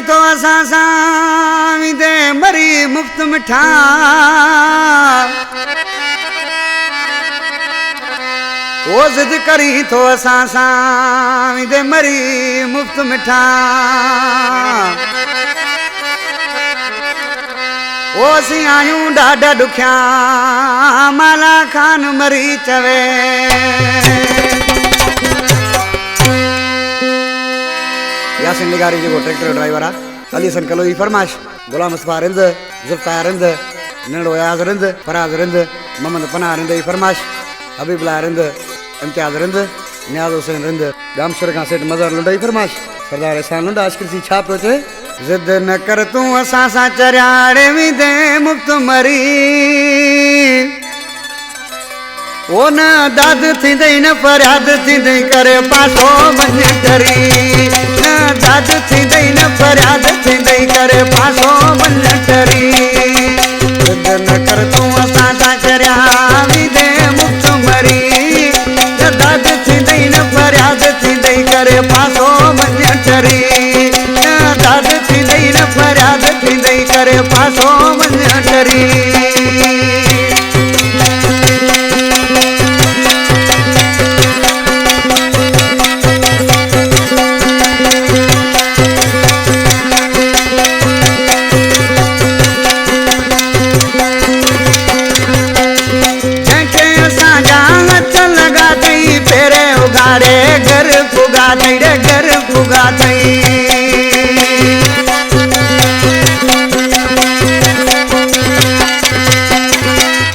तो असां सां विंदे मरी मुफ़्त मिठा ओ ज़िद करी तो असां सां विंदे मरी मुफ़्त मिठा ओ असीं आहियूं ॾाढा ॾुखिया माला खान मरी चवे यासिन लिगारी जो ट्रैक्टर ड्राइवर आ अली सन कलोई फरमाश गुलाम मुस्तफा रिंद जुल्फकार रिंद नंढो याज़ रिंद फराज रिंद मोहम्मद पनाह रिंद जी फरमाश हबीबुल्लाह रिंद इम्तियाज़ रिंद नियाज़ हुसैन रिंद गामशुर खां सेठ मज़हर लुंडा जी फरमाश सरदार एहसान लुंडा अशकरसी छा पियो चए ज़िद न कर तूं असां सां चरियाड़े विंदे मुफ़्त मरी ओ न दाद थींदई न फरियाद थींदई करे पासो वञ डरी न दाद थींदई न फरियाद थींदई करे पासो वञ डरी ज़िद न कर तूं असां सां चरिया विंदे मुफ़्त मरी न दाद थींदई न फरियाद थींदई करे पासो वञ डरी न दाद थींदई न फरियाद थींदई करे पासो वञ डरी घर पुगा थई रे घर पुगा थई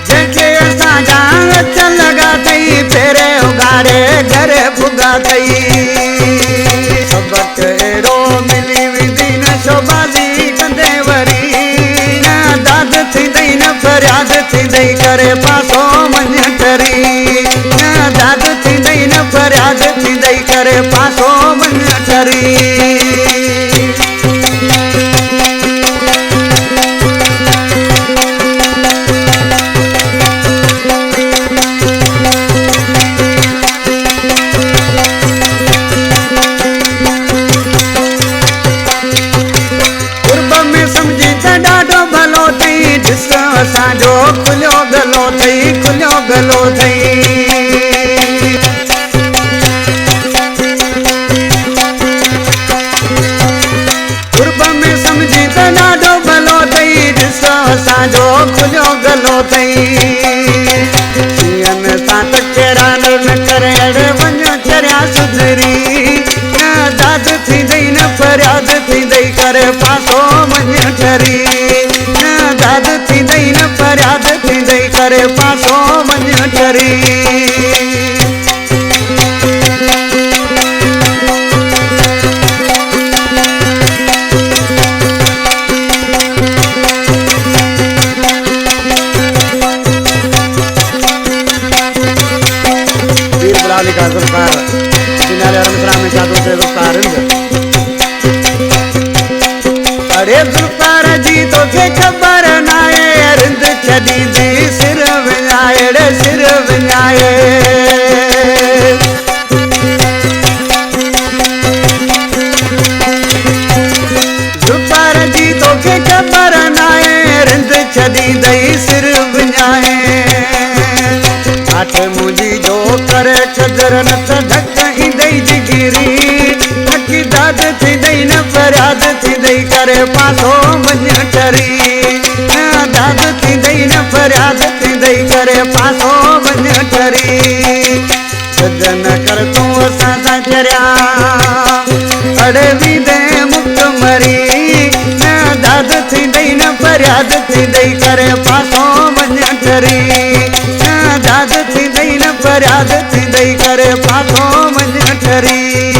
जंहिंखे असां जा हथ लॻा थई फेरे उगाड़े घर पुगा थई सबक अहिड़ो मिली वेंदी न शोबाज़ी कंदे वरी न दाद थींदई न फरियाद थींदई करे पासो वञ डरी न दाद थींदई न फरियाद थींदई करे पासो वञ डरी कुर्ब में समझी त ॾाढो भलो थई ॾिस असांजो खुलियो गलो थई खुलियो गलो थई ॾाढो भलो थई ॾिस असांजो खुलियो गलो थई जीअं सां त चेरान न करे अड़े वञो चरिया सुधरी न दाद थींदई न फरियाद थींदई करे पासो वञ डरी न दाद थींदई न फरियाद थींदई करे पासो वञ डरी का जुल्फकार किनारे रमसरा में जादू से जुल्फकार अरे जुल्फकार जी तो के खबर नाए रिंद छदी जी सिर विञाए रे सिर विञाए जुल्फकार जी तो के खबर नाए रिंद छदी दई सिर विञाए आठ मुंहिंजी जो करे खजर न त ढक ईंदई जिगिरी थकी दाद थींदई न फरियाद थींदई करे पासो वञ डरी न दाद थींदई न फरियाद थींदई करे पासो वञ डरी ज़िद न कर तूं असां सां चरिया अड़े विंदे मुफ़्त मरी न दाद थींदई न फरियाद थींदई करे पासो वञ डरी दाद थींदई न फरियाद थींदई करे पासो वञ डरी